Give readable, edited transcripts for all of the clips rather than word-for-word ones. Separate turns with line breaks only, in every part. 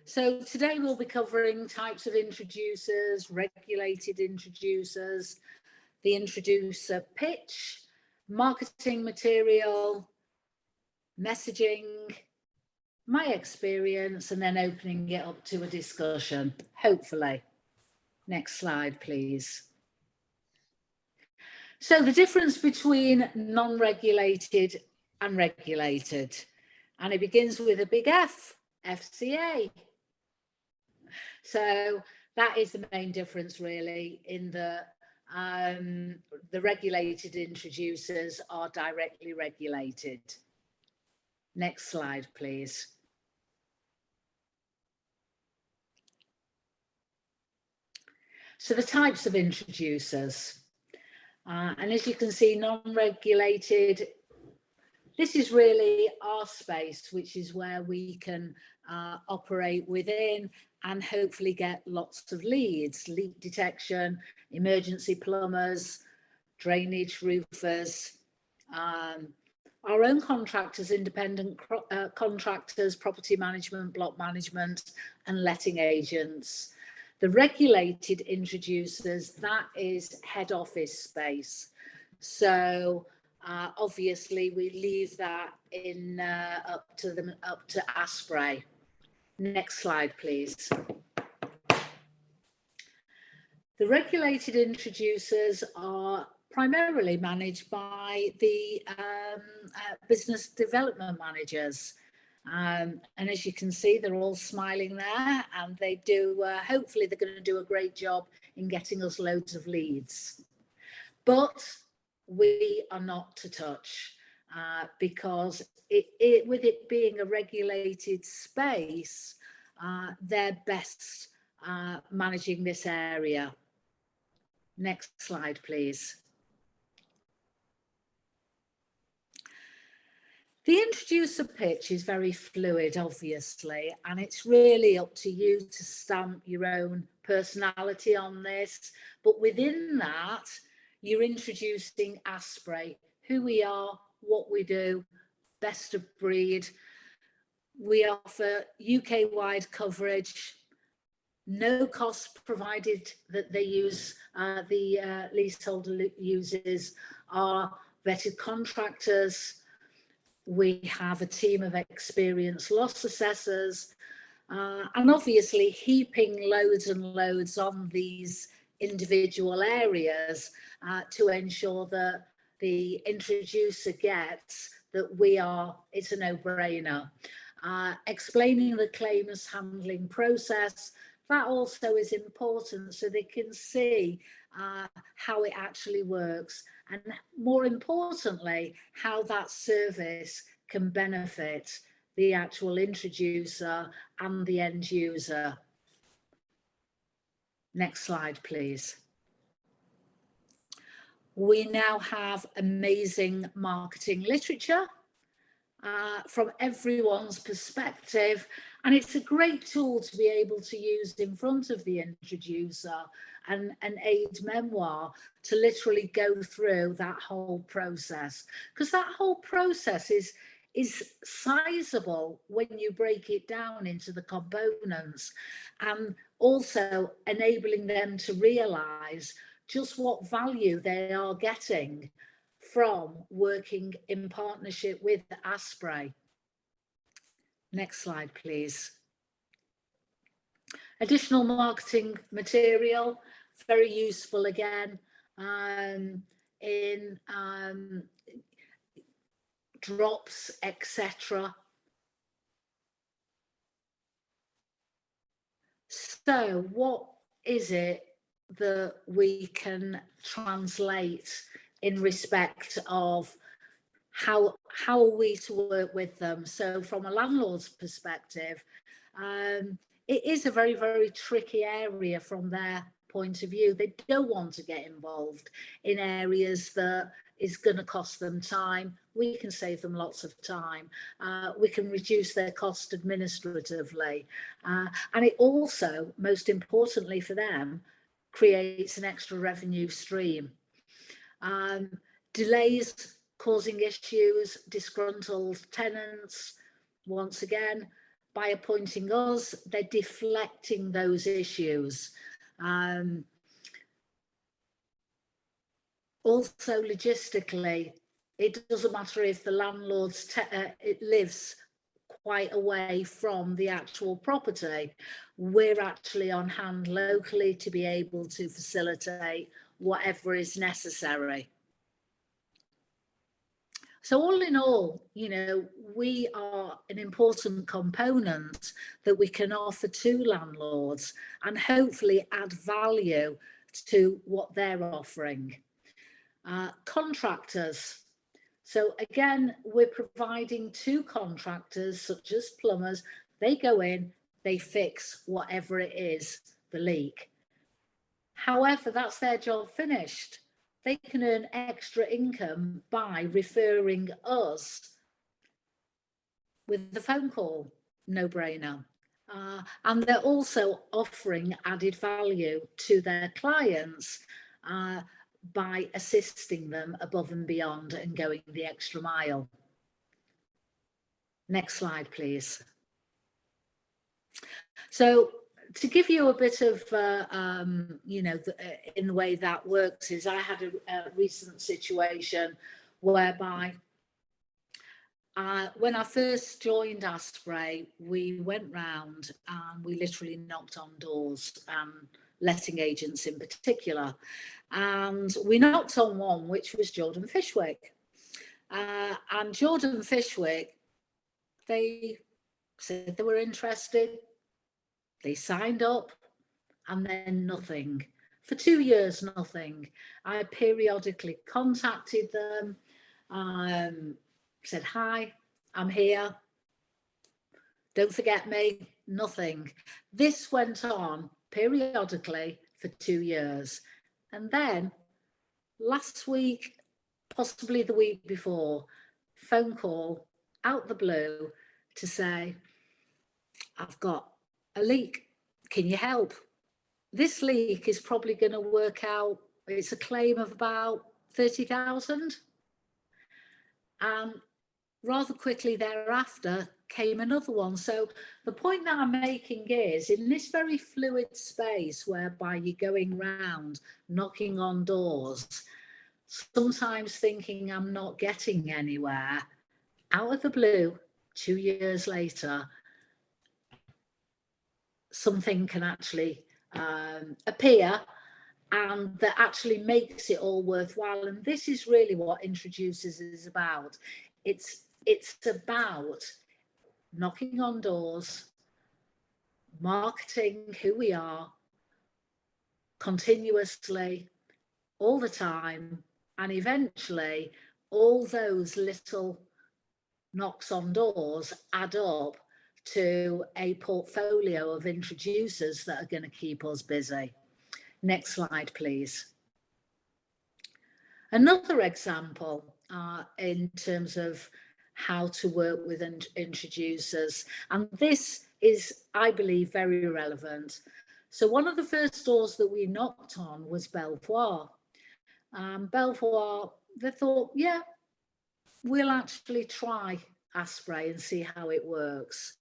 So today we'll be covering types of introducers, regulated introducers, the introducer pitch, marketing material, messaging, my experience, and then opening it up to a discussion, hopefully. Next slide, please. So the difference between non-regulated and regulated, and it begins with a big F, FCA. So that is the main difference really in the regulated introducers are directly regulated. Next slide, please. So the types of introducers, and as you can see, non-regulated, this is really our space, which is where we can operate within and hopefully get lots of leads, leak detection, emergency plumbers, drainage roofers, our own contractors, independent contractors, property management, block management, and letting agents. The regulated introducers, that is head office space. So obviously we leave that in up to Aspray. Next slide, please. The regulated introducers are primarily managed by the business development managers. And as you can see, they're all smiling there, and they do, hopefully they're going to do a great job in getting us loads of leads. But we are not to touch because with it being a regulated space, they're best managing this area. Next slide, please. The introducer pitch is very fluid, obviously, and it's really up to you to stamp your own personality on this. But within that, you're introducing Aspray, who we are, what we do, best of breed. We offer UK-wide coverage, no cost provided that they use, the leaseholder uses our vetted contractors. We have a team of experienced loss assessors, and obviously heaping loads and loads on these individual areas to ensure that the introducer gets that we are, it's a no-brainer. Explaining the claims handling process, that also is important so they can see how it actually works, and more importantly, how that service can benefit the actual introducer and the end user. Next slide, please. We now have amazing marketing literature from everyone's perspective, and it's a great tool to be able to use in front of the introducer and an aid memoir to literally go through that whole process, because that whole process is sizable when you break it down into the components, and also enabling them to realize just what value they are getting from working in partnership with Aspray. Next slide, please. Additional marketing material, very useful again, in drops, etc. So what is it that we can translate in respect of how are we to work with them? So from a landlord's perspective, it is a very, very tricky area from their point of view. They don't want to get involved in areas that is going to cost them time. We can save them lots of time. We can reduce their cost administratively. And it also, most importantly for them, creates an extra revenue stream. Delays causing issues, disgruntled tenants, once again, by appointing us, they're deflecting those issues. Also, logistically, it doesn't matter if the landlord it lives quite away from the actual property. We're actually on hand locally to be able to facilitate whatever is necessary. So all in all, you know, we are an important component that we can offer to landlords and hopefully add value to what they're offering. Contractors. So again, we're providing to contractors such as plumbers. They go in, they fix whatever it is, the leak. However, that's their job finished. They can earn extra income by referring us with the phone call, no brainer. And they're also offering added value to their clients by assisting them above and beyond and going the extra mile. Next slide, please. So to give you a bit of, you know, in the way that works is I had a recent situation whereby when I first joined Aspray, we went round and we literally knocked on doors, letting agents in particular. And we knocked on one, which was Jordan Fishwick. And Jordan Fishwick, they said they were interested. They signed up and then nothing. For 2 years, nothing. I periodically contacted them, said, hi, I'm here. Don't forget me, nothing. This went on periodically for 2 years. And then last week, possibly the week before, phone call out the blue to say, I've got a leak, can you help? This leak is probably going to work out, it's a claim of about 30,000. And rather quickly thereafter came another one. So the point that I'm making is, in this very fluid space whereby you're going round, knocking on doors, sometimes thinking I'm not getting anywhere, out of the blue, 2 years later, something can actually appear, and that actually makes it all worthwhile. And this is really what Introducers is about. It's about knocking on doors, marketing who we are continuously, all the time, and eventually all those little knocks on doors add up to a portfolio of introducers that are going to keep us busy. Next slide, please. Another example in terms of how to work with introducers, and this is, I believe, very relevant. So one of the first doors that we knocked on was Belvoir. Belvoir, they thought, yeah, we'll actually try Aspray and see how it works.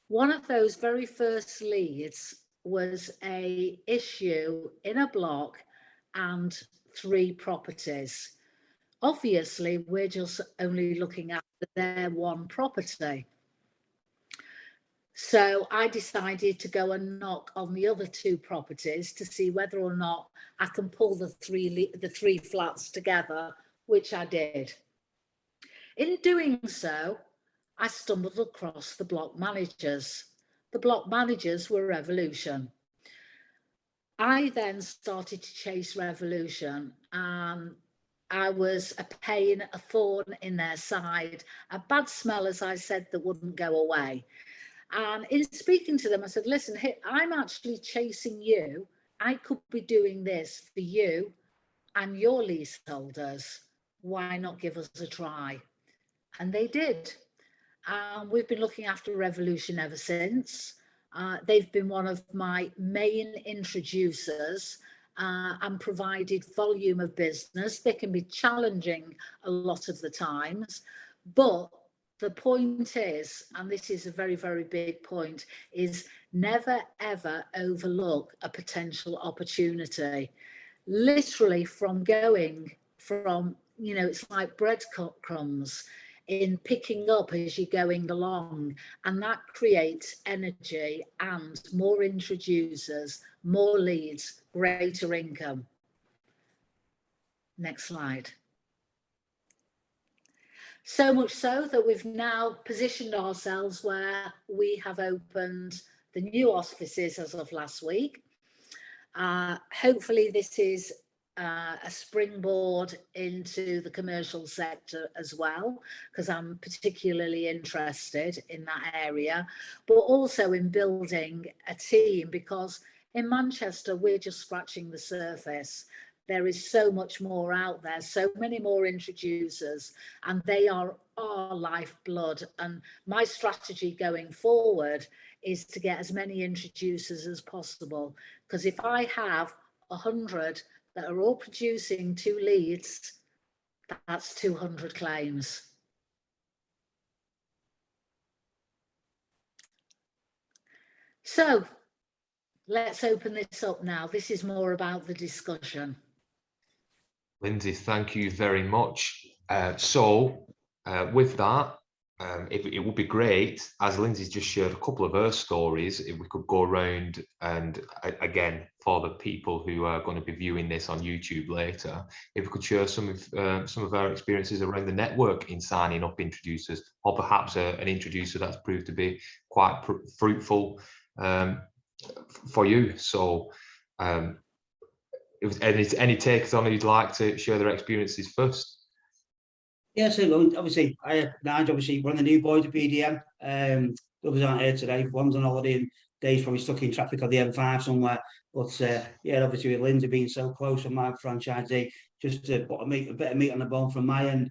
One of those very first leads was a issue in a block and 3 properties. Obviously, we're just only looking at their one property. So I decided to go and knock on the other 2 properties to see whether or not I can pull the three flats together, which I did. In doing so, I stumbled across the block managers. The block managers were Revolution. I then started to chase Revolution, and I was a pain, a thorn in their side, a bad smell, as I said, that wouldn't go away. And in speaking to them, I said, listen, I'm actually chasing you. I could be doing this for you and your leaseholders. Why not give us a try? And they did. We've been looking after Revolution ever since. They've been one of my main introducers and provided volume of business. They can be challenging a lot of the times, but the point is, and this is a very, very big point, is never ever overlook a potential opportunity. Literally from going from, you know, it's like breadcrumbs in picking up as you're going along, and that creates energy and more introducers, more leads, greater income. Next slide. So much so that we've now positioned ourselves where we have opened the new offices as of last week. Hopefully this is a springboard into the commercial sector as well, because I'm particularly interested in that area, but also in building a team, because in Manchester we're just scratching the surface. There is so much more out there, so many more introducers, and they are our lifeblood. And my strategy going forward is to get as many introducers as possible, because if I have 100 that are all producing 2 leads, that's 200 claims. So let's open this up now. This is more about the discussion.
Lindsey, thank you very much. With that, it would be great, as Lindsey's just shared a couple of her stories, if we could go around and, again, for the people who are going to be viewing this on YouTube later, if we could share some of our experiences around the network in signing up introducers, or perhaps an introducer that's proved to be quite fruitful for you. So, if any takers on who'd like to share their experiences first.
Yeah, so obviously, Nigel, obviously, one of the new boys at BDM. Others aren't here today. One's on holiday and Dave's probably stuck in traffic on the M5 somewhere. But yeah, obviously, with Lindsey being so close on my franchisee, just to put a bit of meat on the bone from my end.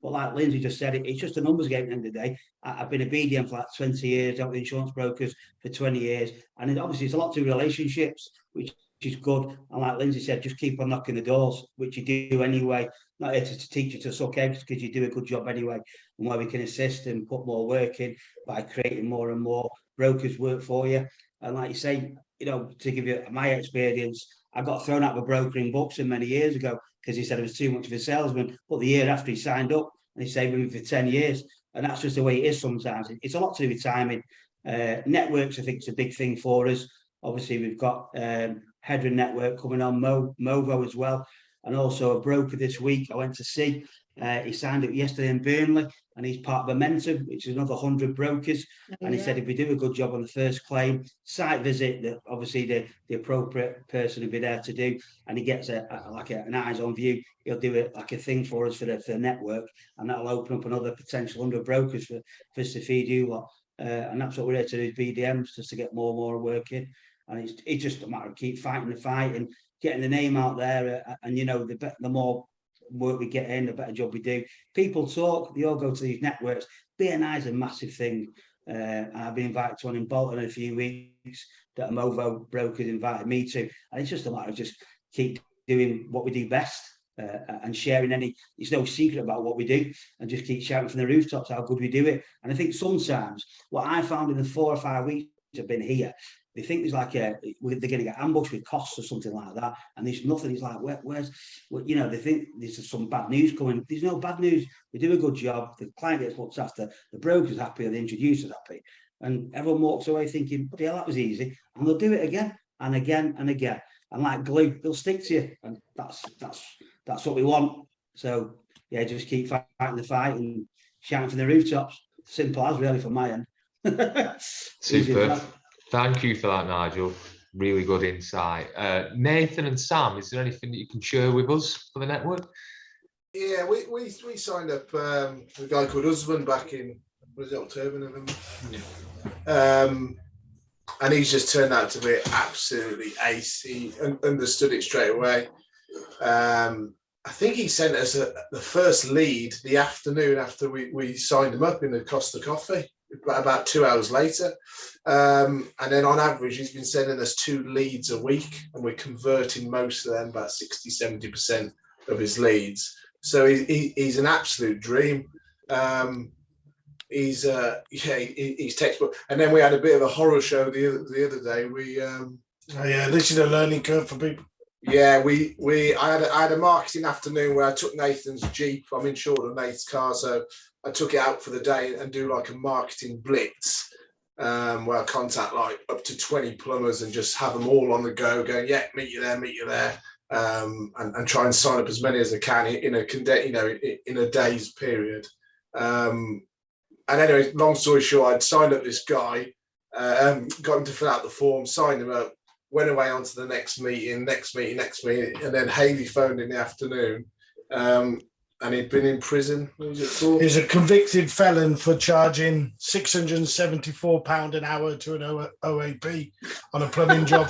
But like Lindsey just said, it's just a numbers game at the end of the day. I've been a BDM for like 20 years, dealt with insurance brokers for 20 years. And obviously, it's a lot to relationships, which is good. And like Lindsey said, just keep on knocking the doors, which you do anyway. Not here to teach you to suck eggs, because you do a good job anyway. And where we can assist and put more work in by creating more and more brokers work for you. And like you say, you know, to give you my experience, I got thrown out of a broker in boxing many years ago because he said I was too much of a salesman. But the year after, he signed up and he stayed with me for 10 years. And that's just the way it is sometimes. It's a lot to do with timing. Networks, I think, is a big thing for us. Obviously, we've got Hedron Network coming on, Movo as well, and also a broker this week I went to see. He signed up yesterday in Burnley, and he's part of Momentum, which is another 100 brokers. And he said if we do a good job on the first claim, site visit, that obviously the appropriate person will be there to do, and he gets an eyes-on view. He'll do it like a thing for us for the network, and that'll open up another potential 100 brokers for us to feed you lot. And that's what we're here to do, is BDMs, just to get more and more work in. And it's just a matter of keep fighting the fight and getting the name out there. And you know, the more work we get in, the better job we do. People talk, they all go to these networks. BNI is a massive thing. And I've been invited to one in Bolton in a few weeks that a Movo brokers invited me to. And it's just a matter of just keep doing what we do best, and sharing it's no secret about what we do, and just keep shouting from the rooftops how good we do it. And I think sometimes what I found in the 4 or 5 weeks I've been here, they think there's like they're going to get ambushed with costs or something like that, and there's nothing. It's like, where's, you know, they think there's some bad news coming. There's no bad news. We do a good job. The client gets looked after. The broker's happy, or the introducer's happy, and everyone walks away thinking, "Bloody hell, that was easy." And they'll do it again and again and again, and like glue, they'll stick to you, and that's what we want. So yeah, just keep fighting the fight and shouting from the rooftops. Simple as, really, from my end.
Super. Thank you for that, Nigel. Really good insight. Nathan and Sam, is there anything that you can share with us for the network?
Yeah, we signed up a guy called Husband back in, was it October, November? And he's just turned out to be absolutely ace. He understood it straight away. I think he sent us the first lead the afternoon after we signed him up in the Costa Coffee, about 2 hours later. And then on average, he's been sending us 2 leads a week, and we're converting most of them, about 60-70% of his leads. So he's an absolute dream. he's textbook. And then we had a bit of a horror show the other day.
This is a learning curve for people.
Yeah, I had a marketing afternoon where I took Nathan's Jeep. I'm insured on Nathan's car, so I took it out for the day and do like a marketing blitz, where I contact like up to 20 plumbers and just have them all on the go, going, yeah, meet you there, and try and sign up as many as I can in a day's period. And anyway, long story short, I'd signed up this guy, got him to fill out the form, signed him up, went away on to the next meeting, and then Haley phoned in the afternoon, and he'd been in prison. What was it for?
He's a convicted felon for charging £674 an hour to an OAP on a plumbing job,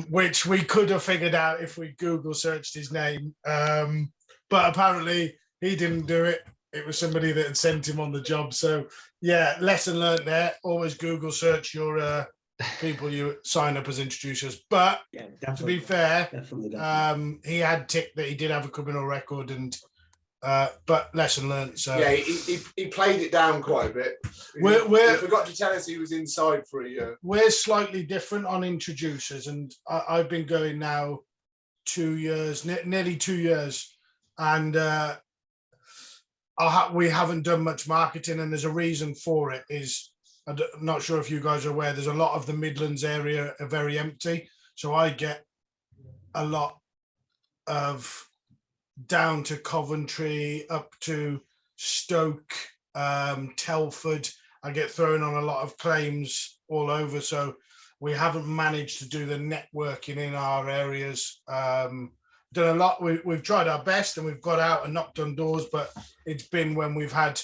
which we could have figured out if we Google searched his name. But apparently he didn't do it. It was somebody that had sent him on the job. So, yeah, lesson learned there. Always Google search your people you sign up as introducers. But to be fair, he had ticked that he did have a criminal record, and but lesson learned. So
yeah, he played it down quite a bit. He forgot to tell us he was inside for a year.
We're slightly different on introducers, and I've been going now 2 years, nearly 2 years, and we haven't done much marketing, and there's a reason for it. I'm not sure if you guys are aware, there's a lot of the Midlands area are very empty. So I get a lot of down to Coventry, up to Stoke, Telford. I get thrown on a lot of claims all over. So we haven't managed to do the networking in our areas. Done a lot. We've tried our best and we've got out and knocked on doors, but it's been when we've had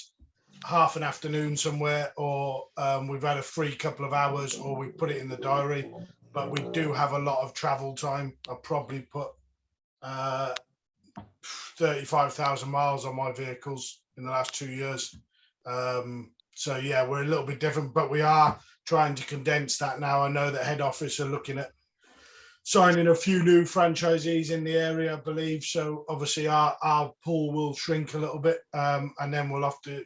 half an afternoon somewhere, or we've had a free couple of hours, or we put it in the diary. But we do have a lot of travel time. I probably put 35,000 miles on my vehicles in the last 2 years. So yeah, we're a little bit different, but we are trying to condense that now. I know that head office are looking at signing a few new franchisees in the area, I believe. So obviously our pool will shrink a little bit, and then we'll have to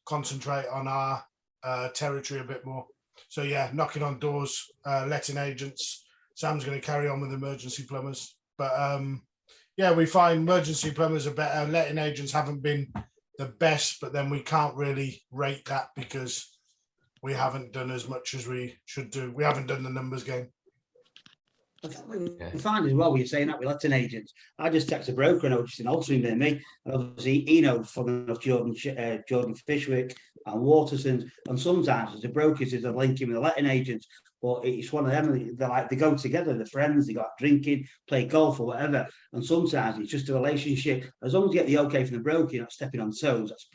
concentrate on our territory a bit more. So yeah, knocking on doors, letting agents. Sam's going to carry on with emergency plumbers, but yeah, we find emergency plumbers are better. Letting agents haven't been the best, but then we can't really rate that because we haven't done as much as we should do. We haven't done the numbers game.
We find as well, when you're saying that with letting agents, I just text a broker and I was just an altering near me, and obviously he knows from enough Jordan Fishwick and Watersons, and sometimes as a brokers is a link in with the letting agents, but it's one of them, they go together, they're friends, they go out drinking, play golf or whatever, and sometimes it's just a relationship. As long as you get the okay from the broker, you're not stepping on toes. That's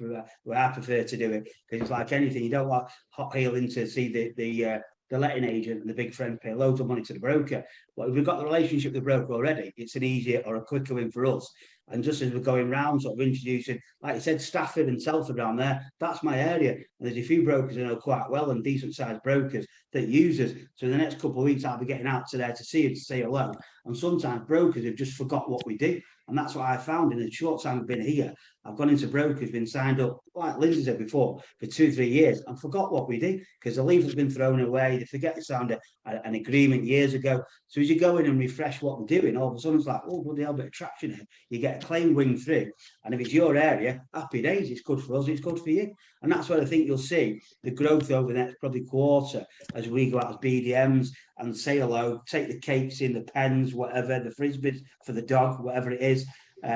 where I prefer to do it, because it's like anything, you don't want hot heeling to see the letting agent and the big friend pay loads of money to the broker. But if we've got the relationship with the broker already, it's an easier or a quicker win for us. And just as we're going round, sort of introducing, like you said, Stafford and Telford around there, that's my area. And there's a few brokers I know quite well, and decent sized brokers that use us. So in the next couple of weeks, I'll be getting out to there to see you, to say hello. And sometimes brokers have just forgot what we do. And that's what I found in the short time I've been here. I've gone into brokers, been signed up, like Lindsey said before, for 2-3 years, and forgot what we do, because the leaf has been thrown away. They forget they signed an agreement years ago. So as you go in and refresh what we're doing, all of a sudden it's like, oh, bloody hell, bit of traction here. You get a claim wing through. And if it's your area, happy days, it's good for us, it's good for you. And that's where I think you'll see the growth over the next probably quarter as we go out as BDMs and say hello, take the cakes in, the pens, whatever, the frisbees for the dog, whatever it is,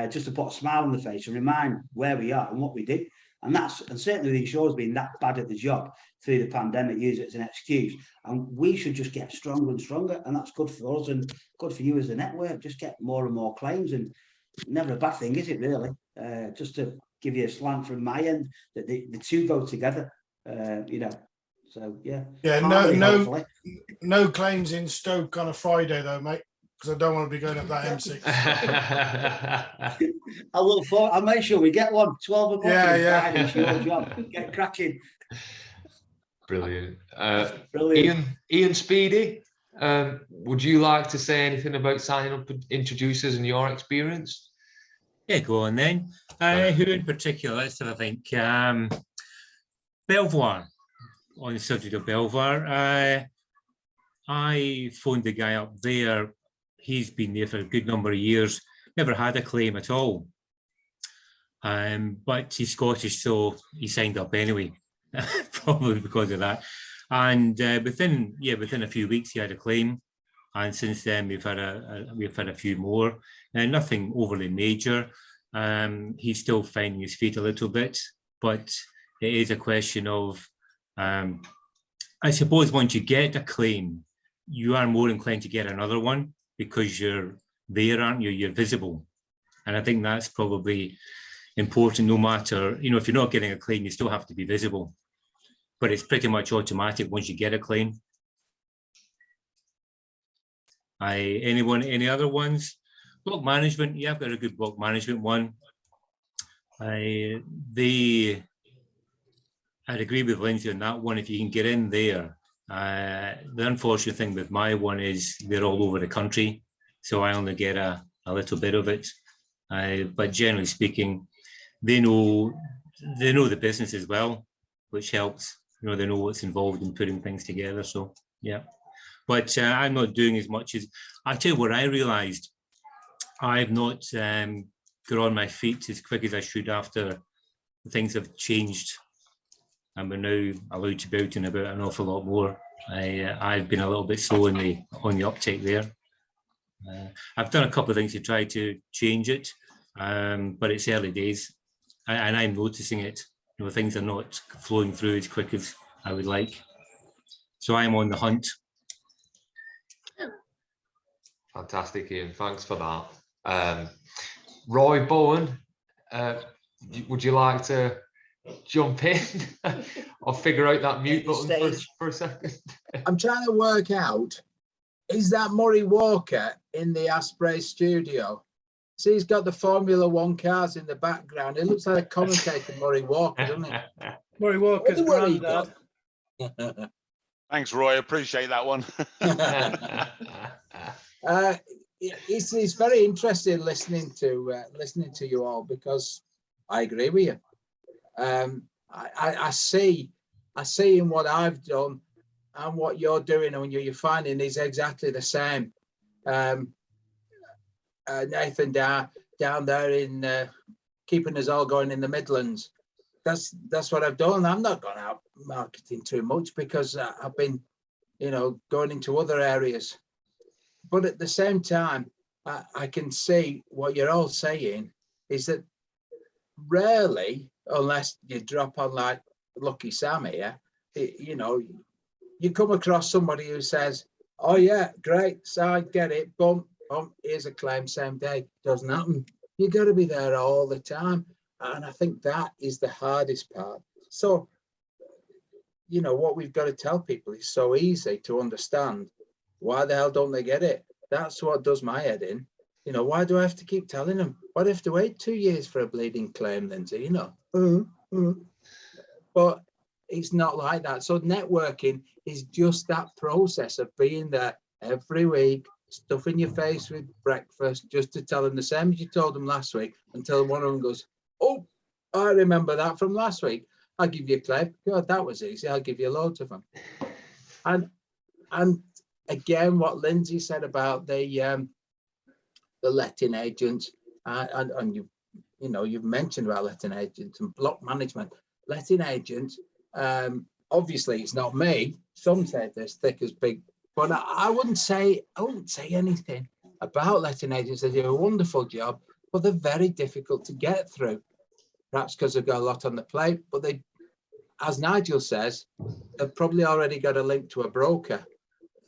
just to put a smile on the face and remind where we are and what we do. And certainly the insurers being that bad at the job through the pandemic, use it as an excuse. And we should just get stronger and stronger, and that's good for us and good for you as a network. Just get more and more claims, and never a bad thing, is it really? Just to give you a slant from my end, that the two go together, So yeah.
Yeah, no claims in Stoke on a Friday though, mate, because I don't want to be going up that M6.
I'll make sure we get one. 12 o'clock.
Yeah.
Friday, it's your job. Get cracking.
Brilliant.
Brilliant.
Ian Speedy, would you like to say anything about signing up introducers and your experience?
Yeah, go on then. Who in particular? Let's have a think. Belvoir, on the subject of Belvoir. I phoned the guy up there. He's been there for a good number of years, never had a claim at all. But he's Scottish, so he signed up anyway, probably because of that. And within a few weeks, he had a claim. And since then, we've had a few more, and nothing overly major. He's still finding his feet a little bit, but it is a question of, I suppose, once you get a claim, you are more inclined to get another one because you're there, aren't you? You're visible, and I think that's probably important. No matter, you know, if you're not getting a claim, you still have to be visible, but it's pretty much automatic once you get a claim. Any other ones? Block management, yeah, I've got a good block management one. I'd agree with Lindsay on that one. If you can get in there, the unfortunate thing with my one is they're all over the country, so I only get a little bit of it. But generally speaking, they know the business as well, which helps. You know, they know what's involved in putting things together. So yeah. But I'm not doing as much as, I tell you what, I realised I've not got on my feet as quick as I should after things have changed. And we're now allowed to be out and about an awful lot more. I've been a little bit slow on the uptake there. I've done a couple of things to try to change it, but it's early days. And I'm noticing it. You know, things are not flowing through as quick as I would like. So I'm on the hunt.
Fantastic, Ian. Thanks for that. Roy Bowen, would you like to jump in or figure out that mute button for a second?
I'm trying to work out, is that Murray Walker in the Aspray studio? See, he's got the Formula One cars in the background. It looks like a commentator, Murray Walker, doesn't it?
Murray Walker's granddad.
Thanks, Roy. Appreciate that one.
It's very interesting listening to you all, because I agree with you. I see in what I've done and what you're doing, and you're finding is exactly the same. Nathan down there in keeping us all going in the Midlands. That's what I've done. I'm not going out marketing too much because I've been, you know, going into other areas. But at the same time, I can see what you're all saying is that rarely, unless you drop on like Lucky Sam here, you know, you come across somebody who says, "Oh yeah, great, so I get it, boom, here's a claim same day." Doesn't happen. You got to be there all the time. And I think that is the hardest part. So, you know, what we've got to tell people is so easy to understand. Why the hell don't they get it? That's what does my head in. You know, why do I have to keep telling them? Why do I have to wait 2 years for a bleeding claim, Lindsay? You know, But it's not like that. So networking is just that process of being there every week, stuffing your face with breakfast, just to tell them the same as you told them last week, until one of them goes, "Oh, I remember that from last week. I'll give you a claim. God, that was easy. I'll give you loads of them." And again, what Lindsay said about the letting agents, and you've mentioned about letting agents and block management. Letting agents, obviously, it's not me. Some say they're thick as big, but I wouldn't say anything about letting agents. They do a wonderful job, but they're very difficult to get through. Perhaps because they've got a lot on the plate, but they, as Nigel says, they've probably already got a link to a broker.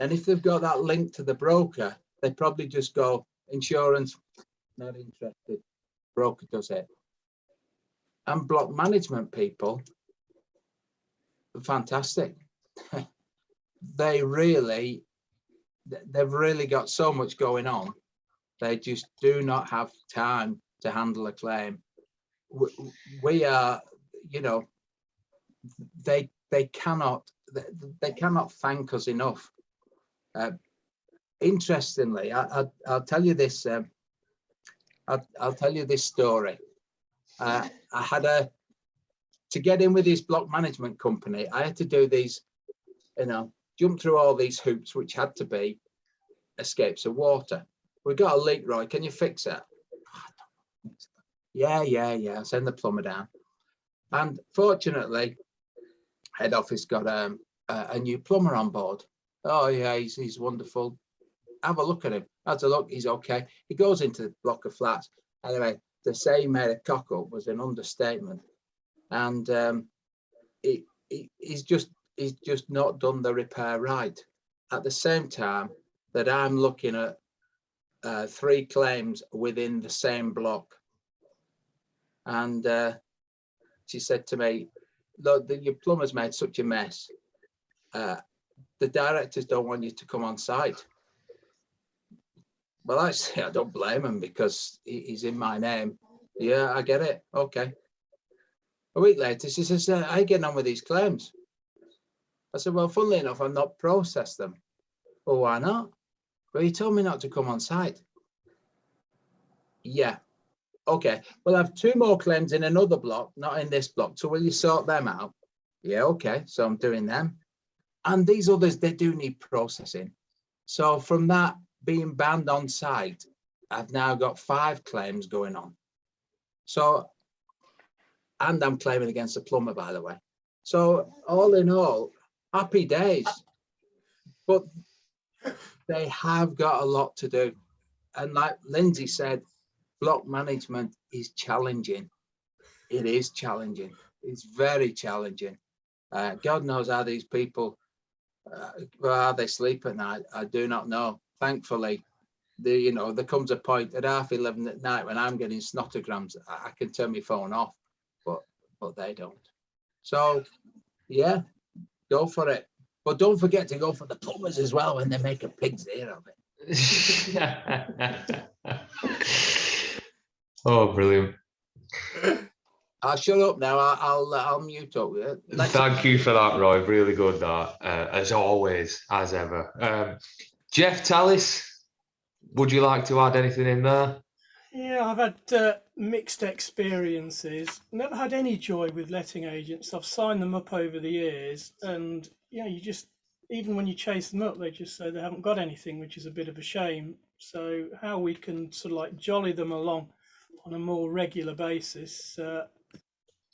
And if they've got that link to the broker, they probably just go, "Insurance, not interested. Broker does it." And block management people, fantastic. They've really got so much going on. They just do not have time to handle a claim. We are, you know, they cannot thank us enough. Interestingly, I'll tell you this. I'll tell you this story. I had to get in with this block management company, I had to do these, jump through all these hoops, which had to be escapes of water. We got a leak, Roy. Can you fix it? Yeah. I'll send the plumber down. And fortunately, head office got a new plumber on board. Oh yeah, he's wonderful. Have a look at him. Have a look. He's okay. He goes into the block of flats. Anyway, to say he made a cock up was an understatement. And he's just not done the repair right. At the same time that I'm looking at 3 claims within the same block. And she said to me, look, your plumber's made such a mess. The directors don't want you to come on site. Well, actually, I don't blame him because he's in my name. Yeah, I get it. Okay. A week later, she says, how are you getting on with these claims? I said, well, funnily enough, I've not processed them. Well, why not? Well, you told me not to come on site. Yeah. Okay. Well, I have 2 more claims in another block, not in this block. So will you sort them out? Yeah. Okay. So I'm doing them. And these others, they do need processing. So from that being banned on site, I've now got 5 claims going on. So, and I'm claiming against the plumber, by the way. So all in all, happy days. But they have got a lot to do. And like Lindsay said, block management is challenging. It is challenging. It's very challenging. God knows how these people, how they sleep at night. I do not know. Thankfully, there comes a point at 11:30 at night when I'm getting snotograms. I can turn my phone off, but they don't. So, yeah, go for it. But don't forget to go for the plumbers as well when they make a pig's ear of it.
Oh, brilliant.
I'll shut up now. I'll mute up.
Thank you for that, Roy. Really good, that, as always, as ever. Jeff Tallis, would you like to add anything in there?
Yeah, I've had mixed experiences. Never had any joy with letting agents. I've signed them up over the years, and yeah, you just, even when you chase them up, they just say they haven't got anything, which is a bit of a shame. So how we can sort of like jolly them along on a more regular basis,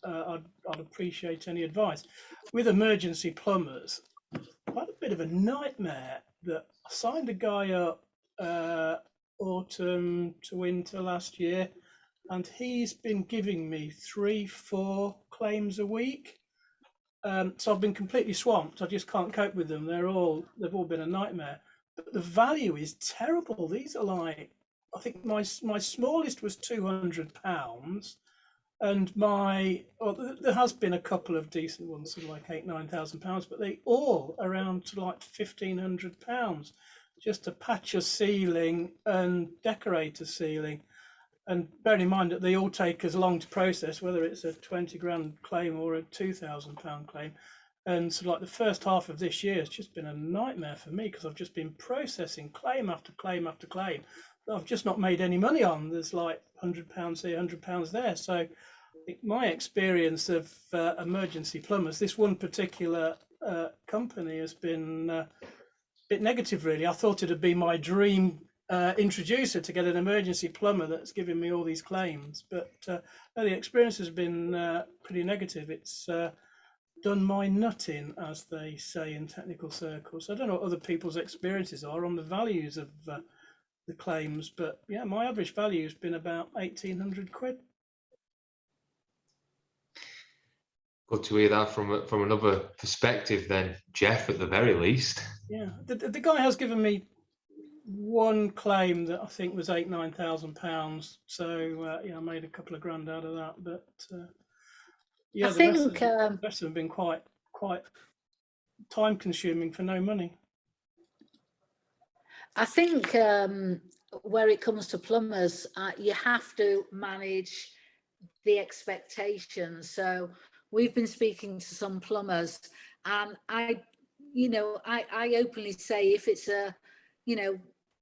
I'd appreciate any advice. With emergency plumbers, I had a bit of a nightmare that I signed a guy up autumn to winter last year, and he's been giving me 3-4 claims a week. So I've been completely swamped. I just can't cope with them. They've all been a nightmare. But the value is terrible. These are like, I think my smallest was £200, and there has been a couple of decent ones, sort of like £8,000-9,000, but they all around to like £1,500 just to patch a ceiling and decorate a ceiling. And bearing in mind that they all take as long to process, whether it's a 20 grand claim or a £2,000 claim. And so like the first half of this year has just been a nightmare for me because I've just been processing claim after claim after claim that I've just not made any money on. There's like £100 here, £100 there. So my experience of emergency plumbers, this one particular company has been a bit negative, really. I thought it'd be my dream introducer to get an emergency plumber that's giving me all these claims, but the experience has been pretty negative. It's done my nut in, as they say in technical circles. I don't know what other people's experiences are on the values of the claims, but yeah, my average value has been about 1,800 quid.
Good to hear that from another perspective then, Jeff, at the very least.
Yeah, the guy has given me one claim that I think was £8,000-9,000. So yeah, I made a couple of grand out of that. But yeah, the rest of them have been quite time consuming for no money.
I think where it comes to plumbers, you have to manage the expectations. So we've been speaking to some plumbers, and I openly say, if it's a,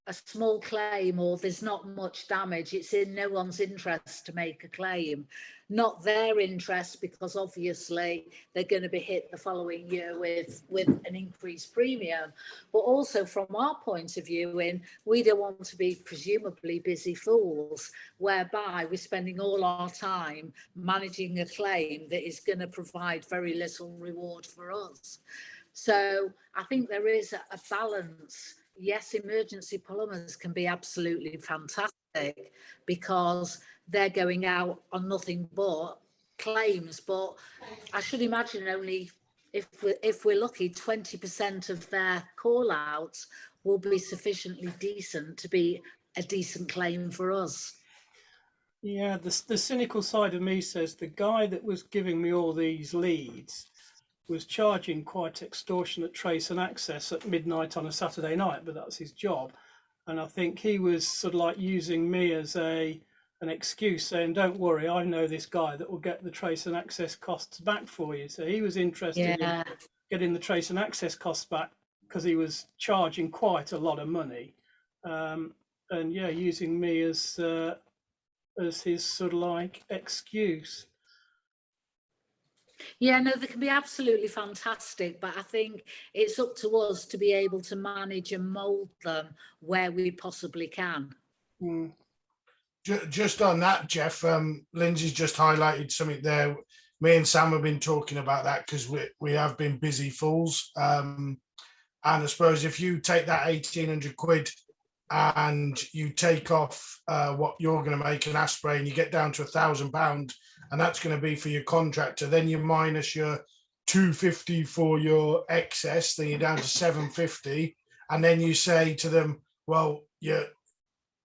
a small claim or there's not much damage, it's in no one's interest to make a claim. Not their interest, because obviously they're going to be hit the following year with an increased premium. But also from our point of view, we don't want to be presumably busy fools, whereby we're spending all our time managing a claim that is going to provide very little reward for us. So I think there is a balance. Yes, emergency plumbers can be absolutely fantastic because they're going out on nothing but claims. But I should imagine only, if we're lucky, 20% of their call outs will be sufficiently decent to be a decent claim for us.
Yeah, the cynical side of me says the guy that was giving me all these leads was charging quite extortionate trace and access at midnight on a Saturday night, but that's his job. And I think he was sort of like using me as an excuse, saying, don't worry, I know this guy that will get the trace and access costs back for you. So he was interested in getting the trace and access costs back because he was charging quite a lot of money. And yeah, using me as his sort of like excuse.
Yeah, no, they can be absolutely fantastic, but I think it's up to us to be able to manage and mould them where we possibly can.
Mm.
Just on that, Jeff, Lindsay's just highlighted something there. Me and Sam have been talking about that because we have been busy fools. And I suppose if you take that 1,800 quid and you take off what you're going to make an Aspray and you get down to £1,000, and that's going to be for your contractor, then you minus your 250 for your excess, then you're down to 750, and then you say to them, well,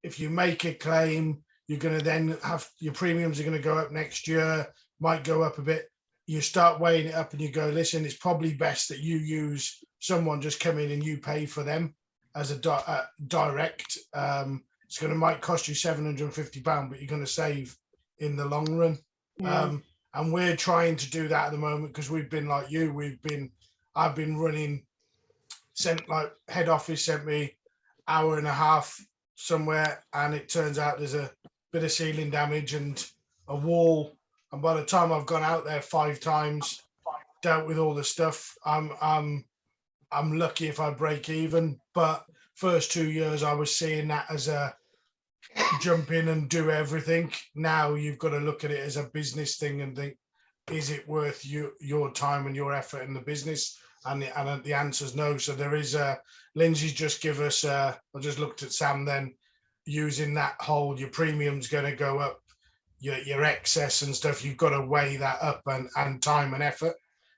if you make a claim, you're going to then have your premiums are going to go up next year, might go up a bit. You start weighing it up and you go, listen, it's probably best that you use someone just come in and you pay for them as a direct. It's going to might cost you £750, but you're going to save in the long run.
Yeah.
And we're trying to do that at the moment because we've been like you. I've been running. Head office sent me hour and a half somewhere, and it turns out there's a bit of ceiling damage and a wall. And by the time I've gone out there 5 times, dealt with all the stuff, I'm lucky if I break even. But first 2 years, I was seeing that as a jump in and do everything. Now you've got to look at it as a business thing and think, is it worth your time and your effort in the business? And the answer is no. So there is Lindsay's just give us, I just looked at Sam then, using that whole, your premium's going to go up, your excess and stuff, you've got to weigh that up and time and effort.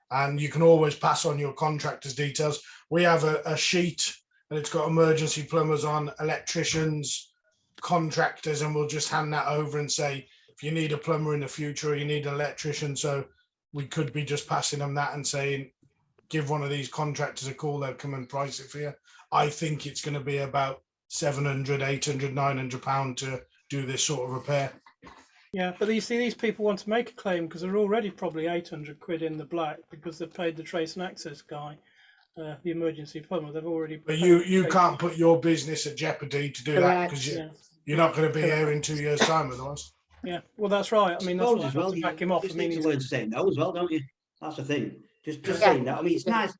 And you can always pass on your contractor's details. We have a sheet and it's got emergency plumbers on, electricians, contractors, and we'll just hand that over and say, if you need a plumber in the future or you need an electrician, so we could be just passing them that and saying, give one of these contractors a call, they'll come and price it for you. I think it's going to be about 700, 800, 900 pound to do this sort of repair.
Yeah, but you see, these people want to make a claim because they're already probably 800 quid in the black because they've paid the trace and access guy, the emergency plumber. They've already.
But you can't put your business at jeopardy to do that because you're not going to be here in 2 years' time otherwise.
Yeah, well, that's right. I mean, that's why I have to back him off.
You
I mean,
need to learn to say no as well, don't you? That's the thing. Just saying that. I mean, it's nice.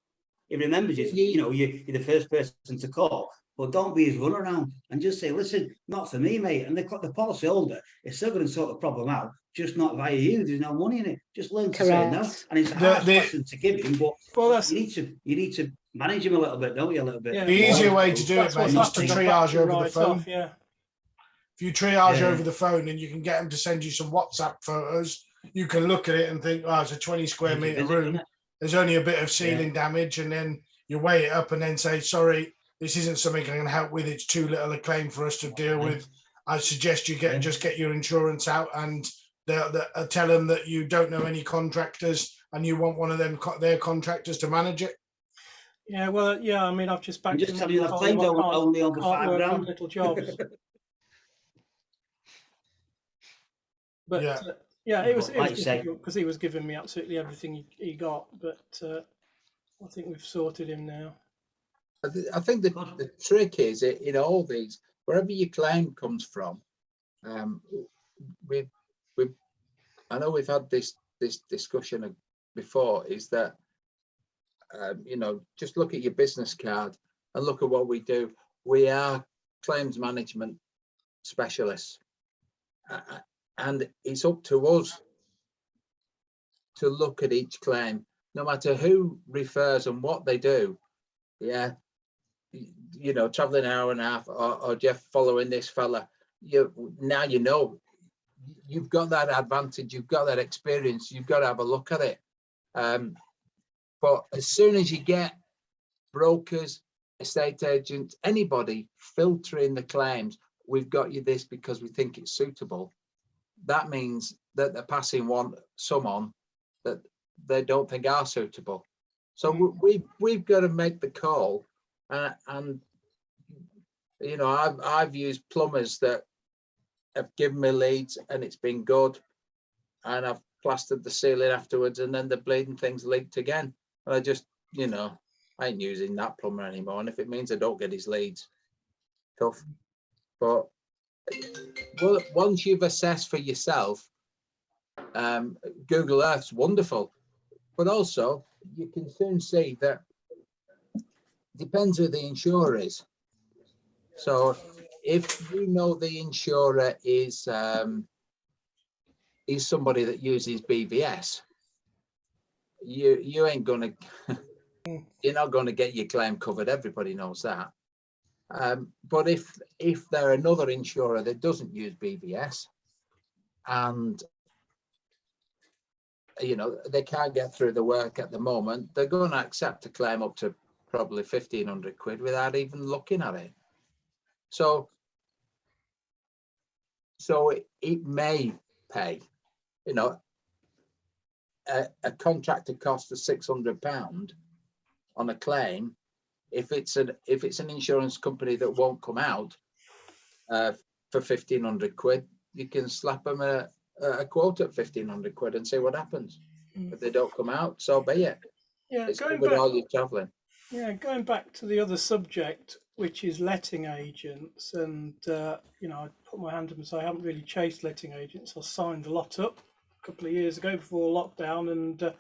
He remembers it. You're the first person to call, but don't be his runaround and just say, listen, not for me, mate. And the policy holder is still going to sort the problem out, just not via you. There's no money in it. Just learn to say no. And it's a hard lesson to give him, but you need to manage him a little bit, don't you? A little bit.
Yeah. The easier way to do it, mate, is to triage over the phone.
Yeah.
If you triage over the phone and you can get them to send you some WhatsApp photos, you can look at it and think, oh, it's a 20 square metre room. There's only a bit of ceiling damage, and then you weigh it up and then say, sorry, this isn't something I can help with. It's too little a claim for us to deal with. I suggest you just get your insurance out and tell them that you don't know any contractors and you want one of their contractors to manage it.
Yeah, well, yeah. I mean, I've just backed
him. Tell you that claims only over £5,000.
Little jobs. But it was difficult because he was giving me absolutely everything he got. But I think we've sorted him now.
I think the trick is in all these, wherever your claim comes from, I know we've had this discussion before, is that you know, just look at your business card and look at what we do. We are claims management specialists, and it's up to us to look at each claim, no matter who refers and what they do. Yeah, you know, traveling an hour and a half, or Jeff following this fella, now you know, you've got that advantage, you've got that experience, you've got to have a look at it. But as soon as you get brokers, estate agents, anybody filtering the claims, we've got you this because we think it's suitable, that means that they're passing some on that they don't think are suitable. So we've got to make the call, and you know, I've used plumbers that have given me leads and it's been good, and I've plastered the ceiling afterwards, and then the bleeding things leaked again, and I just, you know, I ain't using that plumber anymore. And if it means I don't get his leads, tough. But well, once you've assessed for yourself, Google Earth's wonderful, but also you can soon see that depends who the insurer is. So if you know the insurer is somebody that uses BVS, you ain't gonna you're not going to get your claim covered. Everybody knows that. But if they're another insurer that doesn't use BVS, and you know, they can't get through the work at the moment, they're going to accept a claim up to probably 1,500 quid without even looking at it. So it may pay, you know, a contractor cost of £600 on a claim. If it's an insurance company that won't come out for 1,500 quid, you can slap them a quote at 1,500 quid and see what happens. If they don't come out, so be it.
Yeah,
it's
going
covered
back,
all your travelling.
Yeah, going back to the other subject, which is letting agents, and you know, I put my hand up and say I haven't really chased letting agents. I signed a lot up a couple of years ago before lockdown, and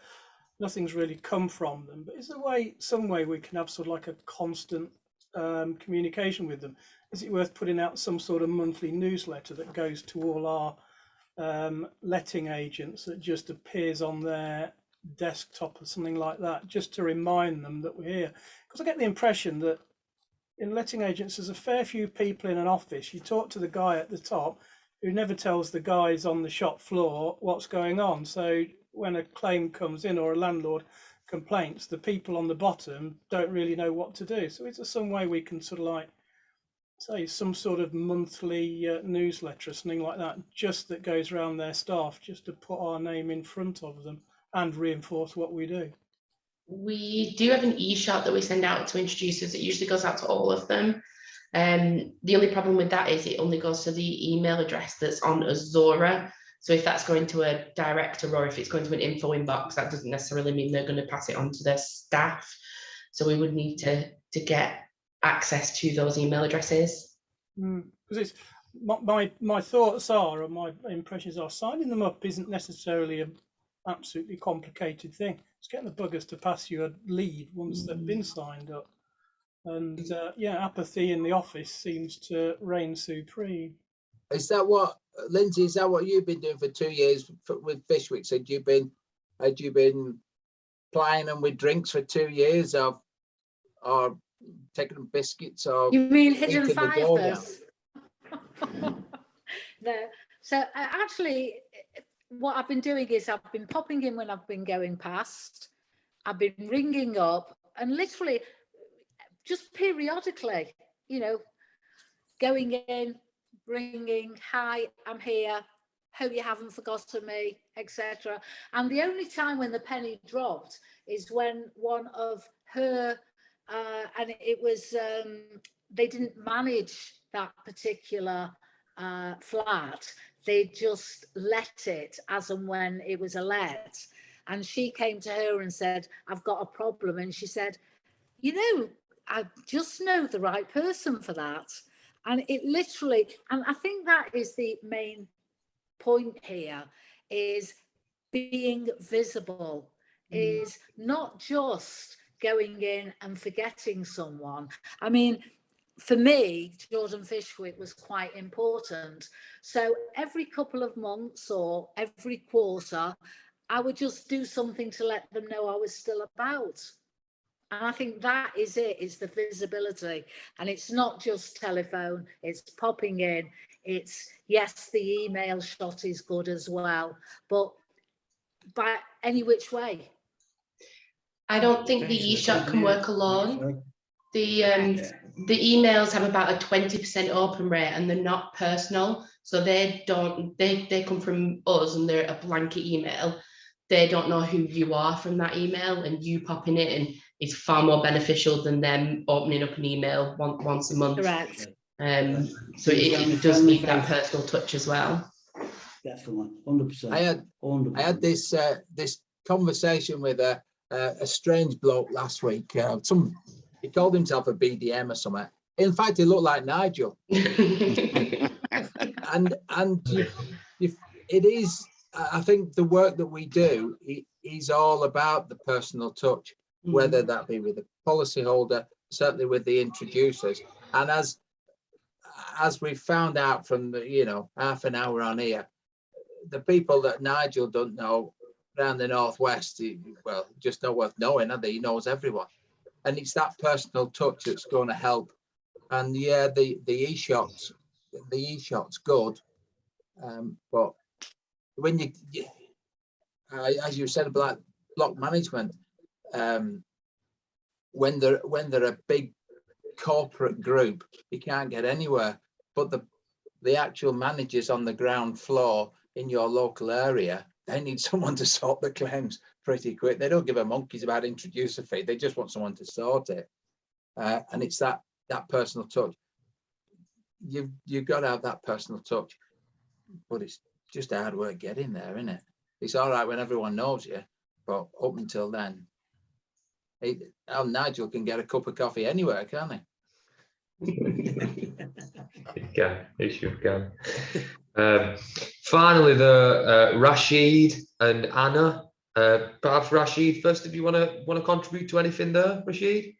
nothing's really come from them. But is there some way we can have sort of like a constant communication with them? Is it worth putting out some sort of monthly newsletter that goes to all our letting agents that just appears on their desktop or something like that, just to remind them that we're here? Because I get the impression that in letting agents, there's a fair few people in an office. You talk to the guy at the top who never tells the guys on the shop floor what's going on. So when a claim comes in or a landlord complains, the people on the bottom don't really know what to do. So is there some way we can sort of like say some sort of monthly newsletter or something like that, just that goes around their staff, just to put our name in front of them and reinforce what we do?
We do have an e-shot that we send out to introducers. It usually goes out to all of them. The only problem with that is it only goes to the email address that's on Azora. So if that's going to a director or if it's going to an info inbox, that doesn't necessarily mean they're going to pass it on to their staff. So we would need to get access to those email addresses.
Because it's my thoughts are, and my impressions are, signing them up isn't necessarily an absolutely complicated thing. It's getting the buggers to pass you a lead once they've been signed up. And yeah, apathy in the office seems to reign supreme.
Is that what, Lindsay, is that what you've been doing for 2 years with Fishwick? Had you been plying them with drinks for 2 years, or taking them biscuits, or
you mean hidden fivers? No. So actually, what I've been doing is I've been popping in when I've been going past. I've been ringing up, and literally just periodically, you know, going in, ringing, hi, I'm here, hope you haven't forgotten me, etc. And the only time when the penny dropped is when one of her, and it was, they didn't manage that particular flat. They just let it as and when it was a let. And she came to her and said, I've got a problem. And she said, you know, I just know the right person for that. And it literally, and I think that is the main point here, is being visible, is not just going in and forgetting someone. I mean, for me, Jordan Fish Week was quite important. So every couple of months or every quarter, I would just do something to let them know I was still about. And I think that is it, it's the visibility. And it's not just telephone, it's popping in. It's, yes, the email shot is good as well, but by any which way.
I don't think the e-shot can work alone. The emails have about a 20% open rate, and they're not personal. So they come from us and they're a blanket email. They don't know who you are from that email, and you popping it in is far more beneficial than them opening up an email once a month.
Correct.
So it does need that personal touch as well.
Definitely, 100%.
I had this conversation with a strange bloke last week. He called himself a BDM or something. In fact, he looked like Nigel. and it is. I think the work that we do is all about the personal touch, whether that be with the policyholder, certainly with the introducers, and as we found out from the half an hour on here, the people that Nigel don't know around the Northwest, well, just not worth knowing, are they? He knows everyone. And it's that personal touch that's going to help. And yeah, the e-shot's good. But when you as you said about block management, when they're a big corporate group, you can't get anywhere. But the actual managers on the ground floor in your local area, they need someone to sort the claims pretty quick. They don't give a monkeys about introducer fee. They just want someone to sort it. And it's that personal touch. You've got to have that personal touch, but it's just hard work getting there, isn't it? It's all right when everyone knows you, but up until then, Nigel can get a cup of coffee anywhere, can't he?
He should can. Finally, Rashid and Anna. Perhaps Rashid first, if you want to contribute to anything there, Rashid.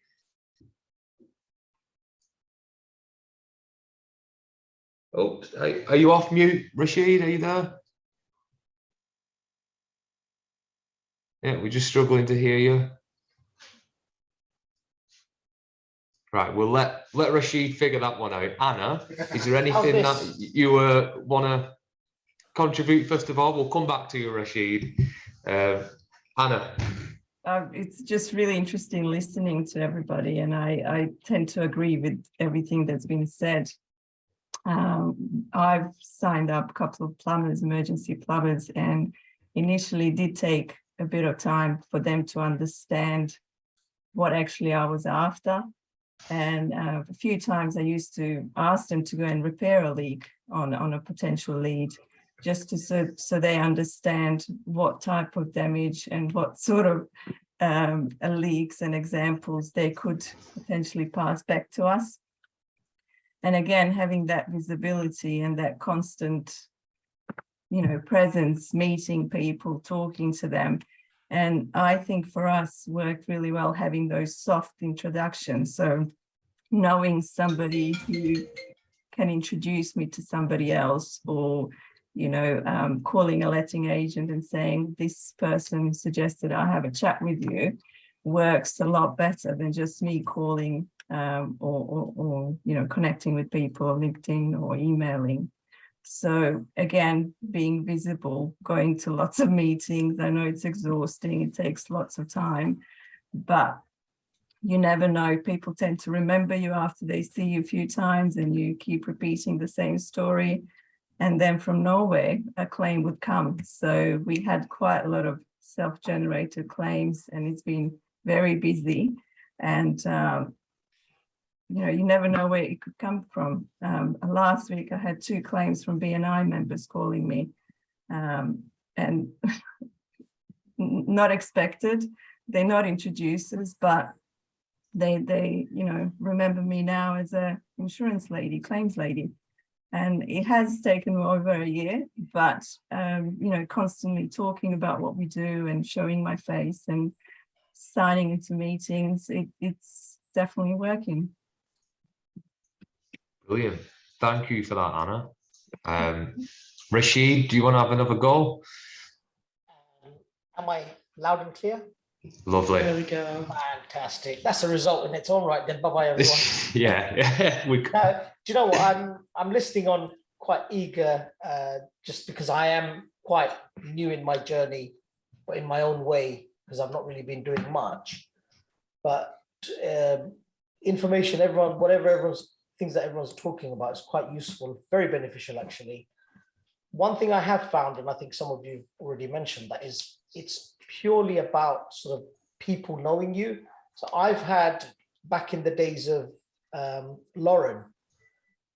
Oh, are you off mute, Rashid? Are you there? Yeah, we're just struggling to hear you. Right, we'll let Rashid figure that one out. Anna, is there anything that you want to contribute first of all? We'll come back to you, Rashid. Anna.
It's just really interesting listening to everybody, and I tend to agree with everything that's been said. I've signed up a couple of plumbers, emergency plumbers, and initially did take a bit of time for them to understand what actually I was after. And a few times I used to ask them to go and repair a leak on a potential lead, just to so they understand what type of damage and what sort of leaks and examples they could potentially pass back to us. And again, having that visibility and that constant, presence, meeting people, talking to them. And I think for us worked really well having those soft introductions. So knowing somebody who can introduce me to somebody else, or, calling a letting agent and saying, this person suggested I have a chat with you, works a lot better than just me calling or connecting with people on LinkedIn or emailing. So again, being visible, going to lots of meetings. I know it's exhausting, it takes lots of time, but you never know. People tend to remember you after they see you a few times and you keep repeating the same story. And then from nowhere, a claim would come. So we had quite a lot of self-generated claims, and it's been very busy. And you never know where it could come from. Last week, I had 2 claims from BNI members calling me, and not expected. They're not introducers, but they remember me now as a insurance lady, claims lady. And it has taken over a year, but constantly talking about what we do and showing my face and signing into meetings, it's definitely working.
Brilliant. Thank you for that, Anna. Rashid, do you want to have another go?
Am I loud and clear?
Lovely.
There we go.
Fantastic. That's a result in its own right. Then bye-bye, everyone.
Yeah.
Do you know what? I'm listening on quite eager, just because I am quite new in my journey, but in my own way, because I've not really been doing much. But information, things that everyone's talking about is quite useful, very beneficial actually. One thing I have found, and I think some of you already mentioned, that is it's purely about sort of people knowing you. So I've had, back in the days of Lauren,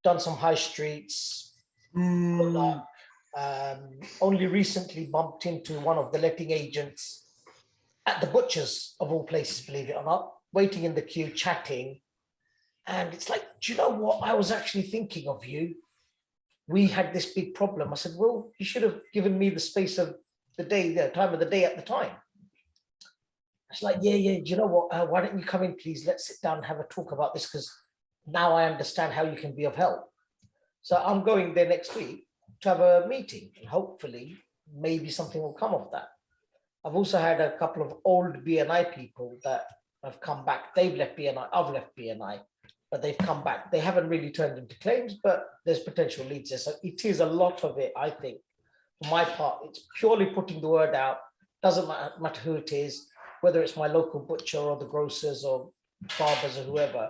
done some high streets, only recently bumped into one of the letting agents at the butcher's, of all places, believe it or not, waiting in the queue, chatting. And it's like, do you know what? I was actually thinking of you. We had this big problem. I said, well, you should have given me the space of the day, the time of the day at the time. It's like, yeah. Do you know what? Why don't you come in, please? Let's sit down and have a talk about this, because now I understand how you can be of help. So I'm going there next week to have a meeting, and hopefully maybe something will come of that. I've also had a couple of old BNI people that have come back. They've left BNI, I've left BNI, but they've come back. They haven't really turned into claims, but there's potential leads there. So it is a lot of it, I think. For my part, it's purely putting the word out. Doesn't matter who it is, whether it's my local butcher or the grocers or barbers or whoever,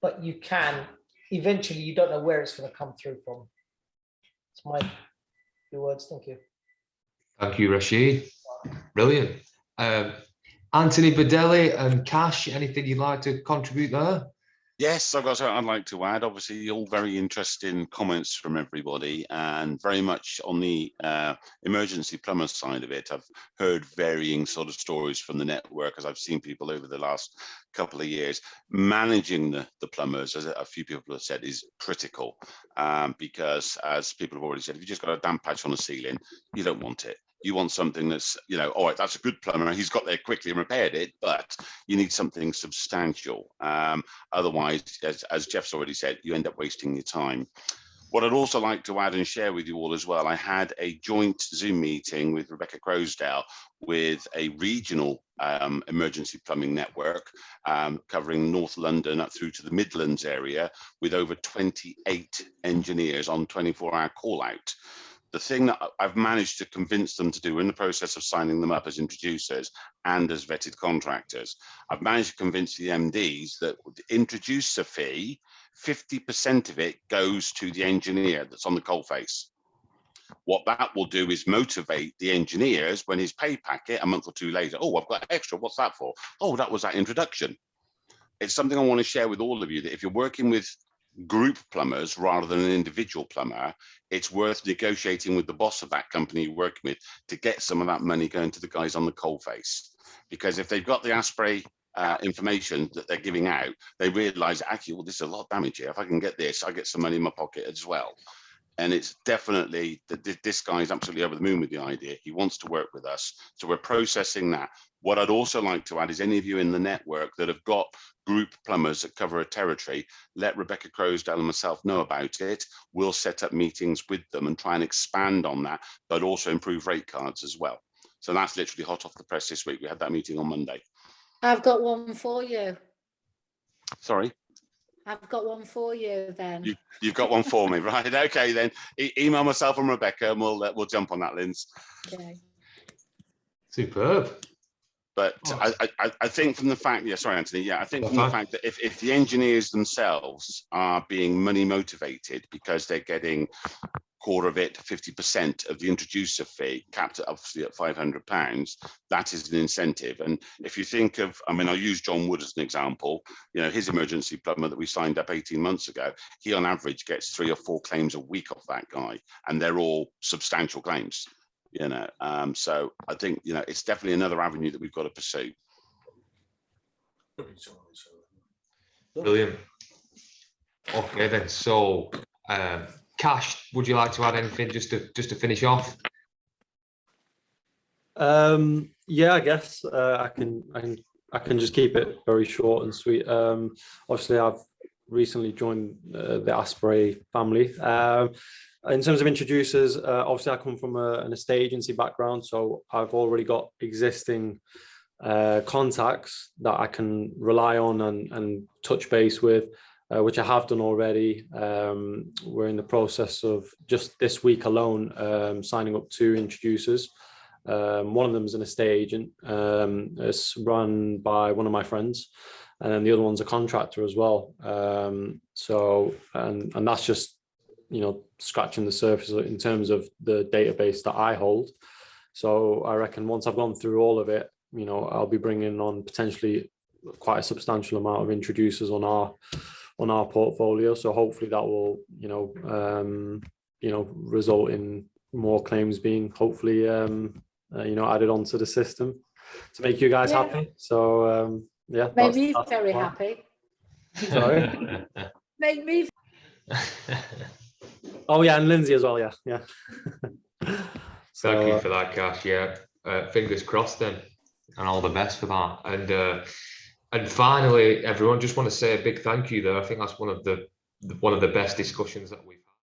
but you can, eventually you don't know where it's going to come through from. It's my few words. Thank you.
Thank you, Rashid. Brilliant. Anthony Badelli and Cash, anything you'd like to contribute there?
Yes, I've got something I'd like to add. Obviously, all very interesting comments from everybody, and very much on the emergency plumber side of it. I've heard varying sort of stories from the network, as I've seen people over the last couple of years. Managing the plumbers, as a few people have said, is critical, because, as people have already said, if you just got a damp patch on the ceiling, you don't want it. You want something that's, all right, that's a good plumber. He's got there quickly and repaired it, but you need something substantial. Otherwise, as Jeff's already said, you end up wasting your time. What I'd also like to add and share with you all as well, I had a joint Zoom meeting with Rebecca Crosdale with a regional emergency plumbing network covering North London up through to the Midlands area, with over 28 engineers on 24-hour call out. The thing that I've managed to convince them to do, we're in the process of signing them up as introducers and as vetted contractors. I've managed to convince the MDs that the introducer fee, 50% of it goes to the engineer that's on the coalface. What that will do is motivate the engineers when his pay packet a month or two later, oh, I've got extra, what's that for? Oh, that was that introduction. It's something I want to share with all of you, that if you're working with group plumbers rather than an individual plumber, it's worth negotiating with the boss of that company you're working with to get some of that money going to the guys on the coalface. Because if they've got the Aspray information that they're giving out, they realise, actually, well, this is a lot of damage here. If I can get this, I get some money in my pocket as well. And it's definitely, this guy is absolutely over the moon with the idea. He wants to work with us. So we're processing that. What I'd also like to add is, any of you in the network that have got group plumbers that cover a territory, let Rebecca Crosdale and myself know about it. We'll set up meetings with them and try and expand on that, but also improve rate cards as well. So that's literally hot off the press this week. We had that meeting on Monday.
I've got one for you.
Sorry?
I've got one for you then.
You've got one for me, right? Okay, then email myself and Rebecca, and we'll jump on that, Linz.
Okay.
Superb.
But I think from the fact, sorry, Anthony, I think from the fact that if the engineers themselves are being money motivated because they're getting quarter of it, 50% of the introducer fee, capped at obviously at £500, that is an incentive. And if you think of, I mean, I'll use John Wood as an example, his emergency plumber that we signed up 18 months ago, he on average gets 3 or 4 claims a week off that guy, and they're all substantial claims. So I think, it's definitely another avenue that we've got to pursue.
Brilliant. Okay then, so Cash, would you like to add anything just to finish off?
Yeah, I guess I can just keep it very short and sweet. Obviously, I've recently joined the Aspray family. In terms of introducers, obviously I come from an estate agency background, so I've already got existing contacts that I can rely on and touch base with, which I have done already. We're in the process of just this week alone signing up 2 introducers. One of them is an estate agent. It's run by one of my friends, and then the other one's a contractor as well. So that's just, you know, scratching the surface in terms of the database that I hold. So I reckon once I've gone through all of it, you know, I'll be bringing on potentially quite a substantial amount of introducers on our portfolio. So hopefully that will, you know, result in more claims being hopefully, you know, added onto the system to make you guys happy. So yeah,
make me very happy.
Sorry.
Make me.
Oh yeah, and Lindsay as well. Yeah.
Thank you for that, Cash. Yeah, fingers crossed then, and all the best for that. And finally, everyone, just want to say a big thank you there. I think that's one of the best discussions that we've had.